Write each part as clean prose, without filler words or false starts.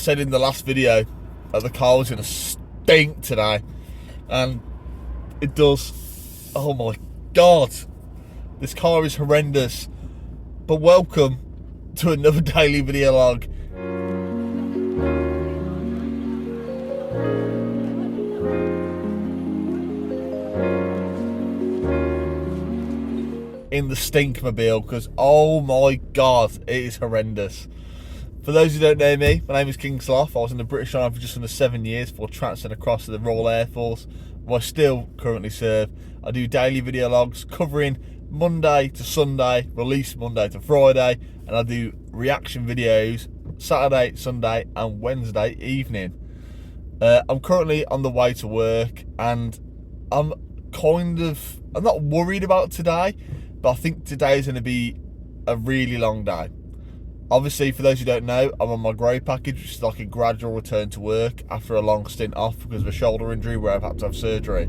said in the last video that the car was going to stink today, and it does. Oh my god, this car is horrendous. But welcome to another daily video log. In the stinkmobile, because oh my god, it is horrendous. For those who don't know me, my name is King Sloth. I was in the British Army for just under 7 years before transferring across to the Royal Air Force, where I still currently serve. I do daily video logs covering Monday to Sunday, release Monday to Friday, and I do reaction videos Saturday, Sunday and Wednesday evening. I'm currently on the way to work, and I'm not worried about today, but I think today is going to be a really long day. Obviously, for those who don't know, I'm on my grey package, which is like a gradual return to work after a long stint off because of a shoulder injury where I've had to have surgery.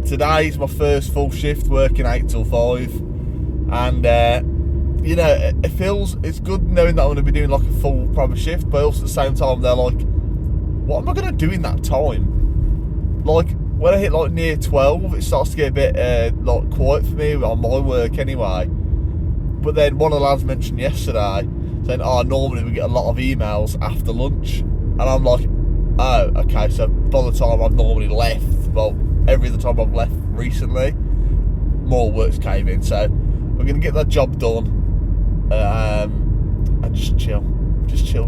Today is my first full shift, working 8 till 5, and you know, it's good knowing that I'm going to be doing like a full proper shift, but also at the same time they're like, what am I going to do in that time? Like when I hit like near 12, it starts to get a bit like quiet for me on my work anyway. But then one of the lads mentioned yesterday saying, oh, normally we get a lot of emails after lunch, and I'm like, oh, okay, so by the time I've normally left, well, every other time I've left recently, more works came in, so we're going to get that job done, and just chill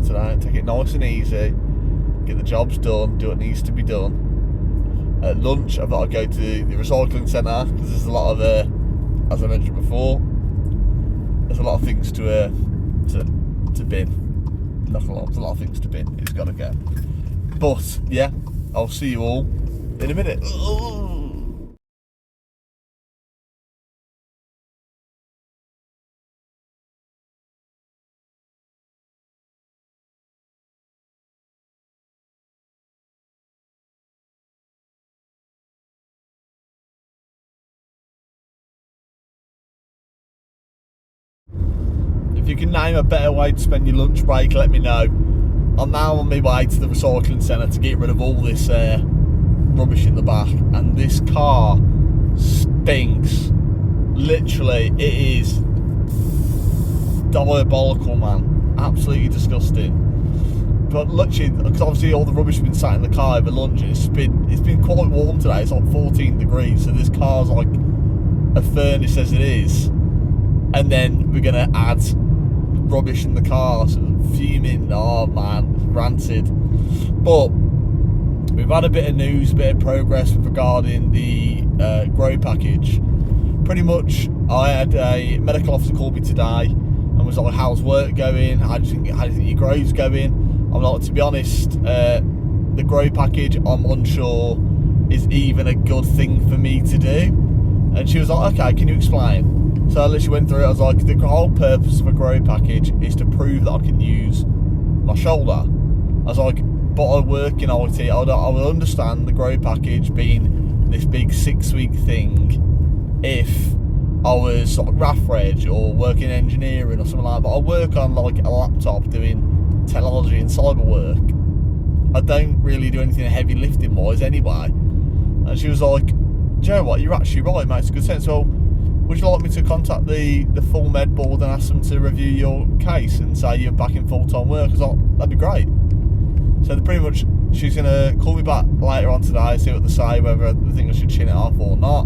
today and take it nice and easy, get the jobs done, do what needs to be done. At lunch, I've got to go to the recycling centre, because there's a lot of, as I mentioned before, there's a lot of things to bin. Not a lot, there's a lot of things to bin. It's got to go. But yeah, I'll see you all in a minute. If you can name a better way to spend your lunch break, let me know. I'm now on my way to the recycling centre to get rid of all this rubbish in the back, and this car stinks. Literally, it is diabolical, man. Absolutely disgusting. But literally, because obviously all the rubbish has been sat in the car over lunch, and it's been quite warm today. It's like 14 degrees, so this car's like a furnace as it is. And then we're gonna add rubbish in the car, so fuming. Oh man, rancid. But we've had a bit of news, a bit of progress regarding the grow package. Pretty much, I had a medical officer call me today and was like, how's work going? How do you think your grow's going? I'm like, to be honest, the grow package, I'm unsure is even a good thing for me to do. And she was like, okay, can you explain? So I literally went through it. I was like, the whole purpose of a grow package is to prove that I can use my shoulder. I was like, but I work in IT. I would understand the grow package being this big 6-week thing if I was sort of RAF reg or working engineering or something like that. But I work on like a laptop doing technology and cyber work. I don't really do anything heavy lifting wise anyway. And she was like, do you know what? You're actually right. It makes good sense. Well, would you like me to contact the full med board and ask them to review your case and say you're back in full-time work? I was like, that'd be great. So pretty much, she's going to call me back later on today, see what they say, whether they think I should chin it off or not.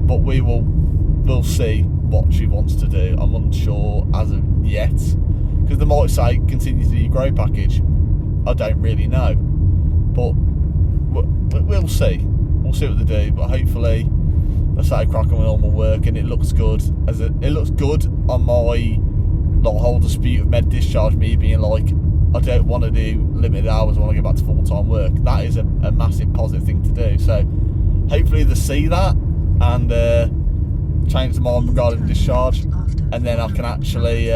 But we'll see what she wants to do. I'm unsure as of yet, because they might say continue to do your grow package. I don't really know, but we'll see. We'll see what they do, but hopefully I started cracking with normal work, and it looks good. It looks good on my whole dispute of med discharge. Me being like, I don't want to do limited hours. I want to go back to full-time work. That is a massive positive thing to do. So hopefully they see that and change the mind regarding discharge, and then I can actually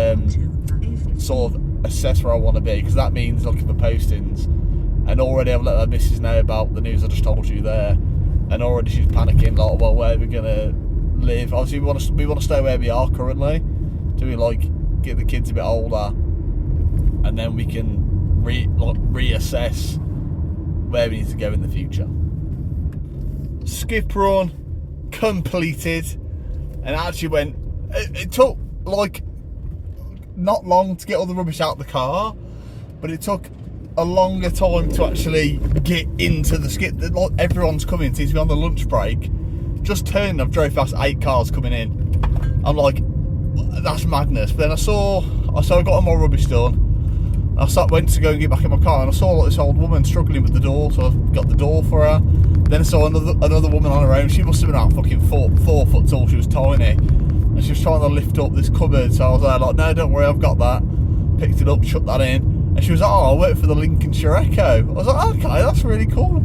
sort of assess where I want to be, because that means looking for postings. And already I've let my missus know about the news I just told you there, and already she's panicking like, well, where are we gonna live? Obviously we want to stay where we are currently, do we like get the kids a bit older, and then we can reassess where we need to go in the future. Skip run completed, and actually went. It took like not long to get all the rubbish out of the car, but it took a longer time to actually get into the skip. Like everyone's coming, seems to be on the lunch break. Just turned, I've drove past 8 cars coming in. I'm like, that's madness. But then I got all my rubbish done. Went to go and get back in my car, and I saw like this old woman struggling with the door, so I got the door for her. Then I saw another woman on her own. She must have been about fucking 4 foot tall. She was tiny, and she was trying to lift up this cupboard. So I was there like, no, don't worry, I've got that. Picked it up, shut that in, and she was like, oh, I work for the Lincolnshire Echo. I was like, okay, that's really cool.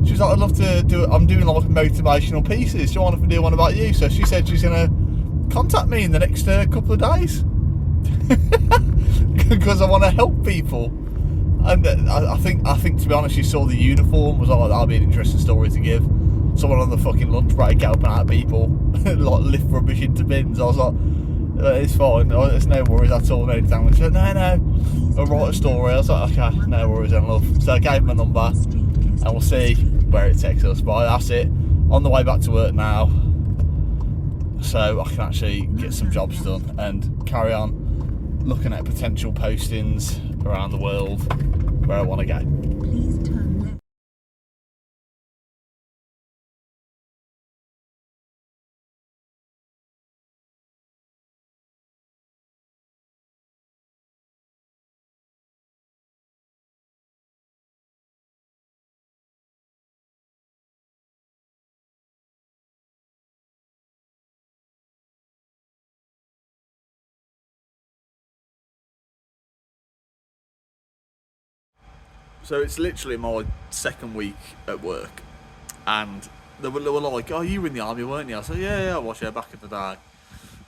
She was like, I'd love to do it. I'm doing like motivational pieces. Do you want to do one about you? So she said she's gonna contact me in the next couple of days. Because I want to help people, and I think to be honest, she saw the uniform, was like, that'll be an interesting story to give. Someone on the fucking lunch break helping out people, like lift rubbish into bins. I was like, it's fine, it's no worries at all, no damage. She said, no, I'll write a story. I was like, okay, no worries then, love. So I gave him a number, and we'll see where it takes us. But that's it. On the way back to work now, so I can actually get some jobs done and carry on looking at potential postings around the world where I want to go. Please turn left. So it's literally my second week at work, and they were like, oh, you were in the army, weren't you? I said, yeah, I was, back in the day.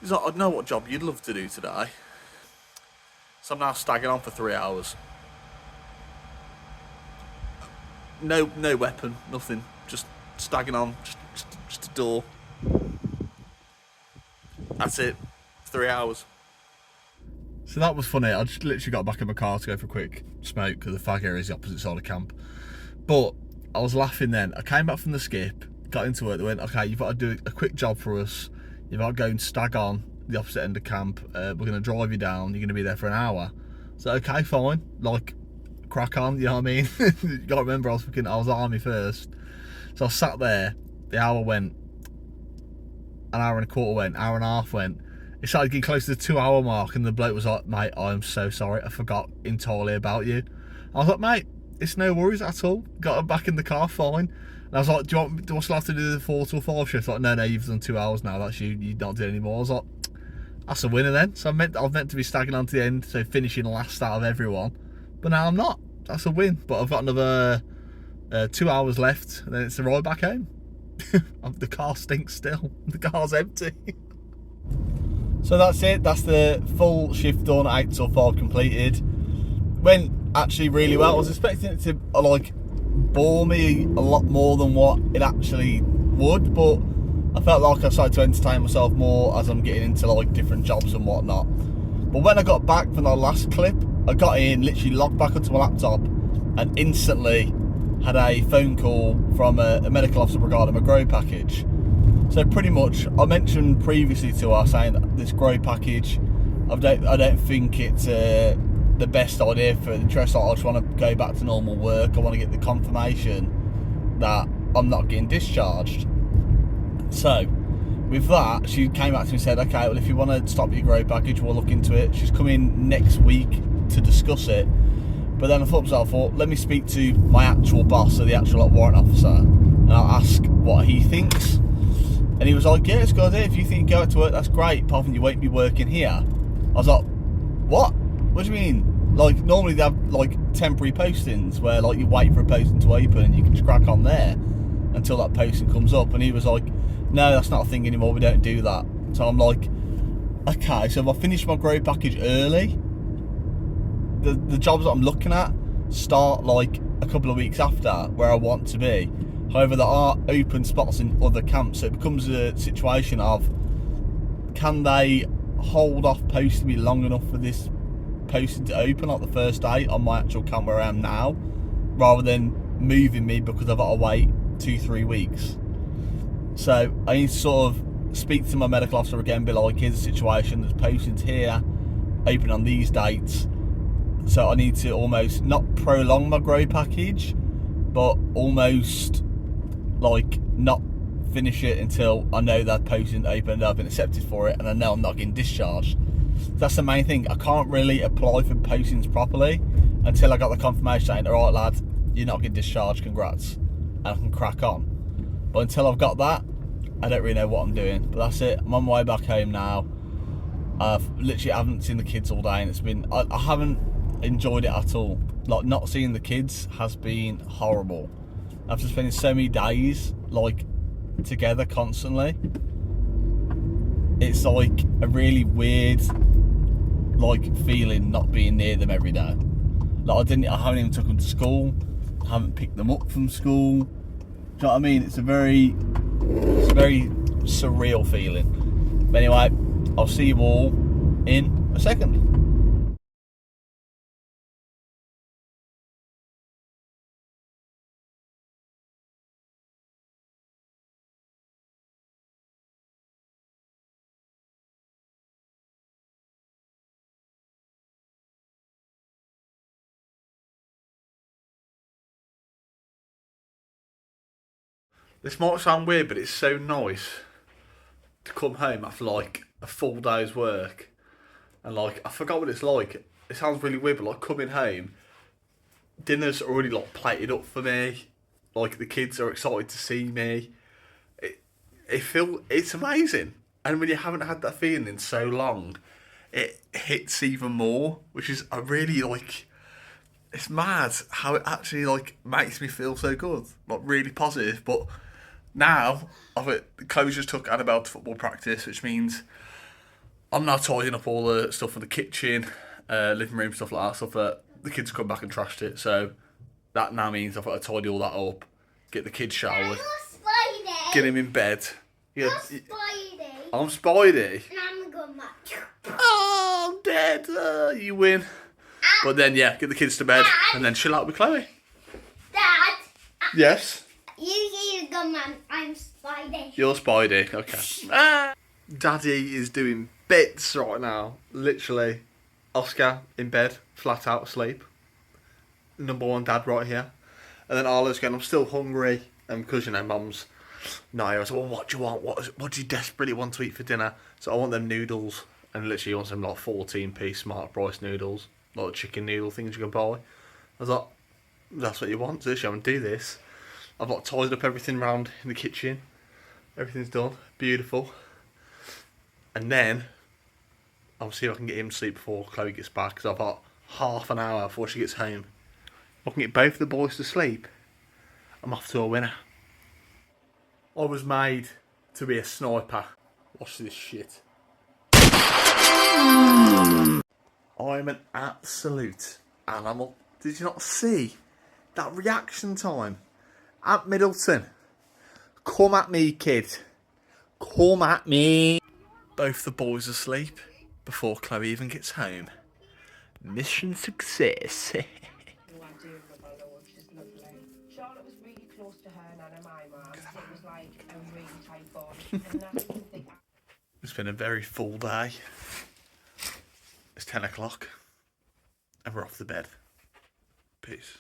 He's like, I know what job you'd love to do today. So I'm now staggering on for 3 hours. No weapon, nothing, just staggering on, just a door. That's it, 3 hours. So that was funny. I just literally got back in my car to go for a quick smoke because the fag area is the opposite side of camp. But I was laughing then. I came back from the skip, got into work. They went, okay, you've got to do a quick job for us. You've got to go and stag on the opposite end of camp. We're going to drive you down. You're going to be there for an hour. So, okay, fine. Like, crack on, you know what I mean? You got to remember, I was army first. So I sat there. The hour went. An hour and a quarter went. Hour and a half went. It started getting close to the 2 hour mark, and the bloke was like, mate, I'm so sorry, I forgot entirely about you. I was like, mate, it's no worries at all. Got back in the car, fine. And I was like, do I still have to do the 4 till 5 shift? Like, no, you've done 2 hours now, that's you don't do it anymore. I was like, that's a winner then. So I was meant to be staggering on to the end, so finishing last out of everyone. But now I'm not. That's a win. But I've got another 2 hours left, and then it's a ride back home. The car stinks still. The car's empty. So that's it, that's the full shift done, 8 till 5 completed. Went actually really well. I was expecting it to like bore me a lot more than what it actually would, but I felt like I started to entertain myself more as I'm getting into like different jobs and whatnot. But when I got back from the last clip, I got in, literally logged back onto my laptop, and instantly had a phone call from a medical officer regarding my grow package. So pretty much, I mentioned previously to her saying that this grow package, I don't think it's the best idea for the interest. I just want to go back to normal work. I want to get the confirmation that I'm not getting discharged. So with that, she came back to me and said, okay, well, if you want to stop your grow package, we'll look into it. She's coming next week to discuss it. But then I thought, let me speak to my actual boss, so the actual warrant officer, and I'll ask what he thinks. And he was like, yeah, it's a good idea. If you think you go to work, that's great. Apart from you won't be working here. I was like, what? What do you mean? Like, normally they have, like, temporary postings where, like, you wait for a posting to open and you can just crack on there until that posting comes up. And he was like, no, that's not a thing anymore. We don't do that. So I'm like, okay, so if I finish my grow package early, the jobs that I'm looking at start, like, a couple of weeks after where I want to be. However, there are open spots in other camps, so it becomes a situation of, can they hold off posting me long enough for this posting to open like the first day on my actual camera where I am now, rather than moving me because I've got to wait 2-3 weeks. So I need to sort of speak to my medical officer again, be like, here's a situation, there's postings here, open on these dates. So I need to almost not prolong my grow package, but almost like not finish it until I know that posting open and I've been accepted for it and I know I'm not getting discharged. That's the main thing. I can't really apply for postings properly until I got the confirmation saying, alright lad, you're not getting discharged, congrats, and I can crack on. But until I've got that, I don't really know what I'm doing. But that's it. I'm on my way back home now. I've literally haven't seen the kids all day, and it's been I haven't enjoyed it at all. Like, not seeing the kids has been horrible. After spending so many days like together constantly, it's like a really weird like feeling not being near them every day. Like I haven't even took them to school. I haven't picked them up from school. Do you know what I mean? It's a very surreal feeling. But anyway, I'll see you all in a second. This might sound weird, but it's so nice to come home after like a full day's work. And like, I forgot what it's like. It sounds really weird, but like coming home, dinner's already like plated up for me. Like the kids are excited to see me. It's amazing. And when you haven't had that feeling in so long, it hits even more, which is a really like, it's mad how it actually like makes me feel so good, like really positive. But now Chloe's just took Annabelle to football practice, which means I'm now tidying up all the stuff in the kitchen, living room, stuff like that, stuff that the kids come back and trashed it. So that now means I've got to tidy all that up, get the kids showered, get him in bed. Yeah, I'm Spidey. And I'm the good man. Oh, I'm dead. You win. But then, yeah, get the kids to bed and then chill out with Chloe. Dad. Yes? You the good man. I'm Spidey. You're Spidey. Okay. Daddy is doing bits right now. Literally. Oscar in bed, flat out asleep. Number one dad right here. And then Arlo's going, I'm still hungry. And because, you know, Mum's no, I was like, well, what do you want? What do you desperately want to eat for dinner? So I want them noodles. And literally he wants them like 14p smart price noodles. Like chicken noodle things you can buy. I was like, that's what you want? So I'm going to do this. I've like tidied up everything around in the kitchen. Everything's done. Beautiful. And then I'll see if I can get him to sleep before Chloe gets back, because I've got half an hour before she gets home. If I can get both the boys to sleep, I'm off to a winner. I was made to be a sniper. Watch this shit. I'm an absolute animal. Did you not see that reaction time at Middleton? Come at me, kid. Come at me. Both the boys asleep before Chloe even gets home. Mission success. Charlotte was really close to her nana, my mum. It was like a really tight bond. And that's the thing. It's been a very full day. It's 10 o'clock and we're off to bed. Peace.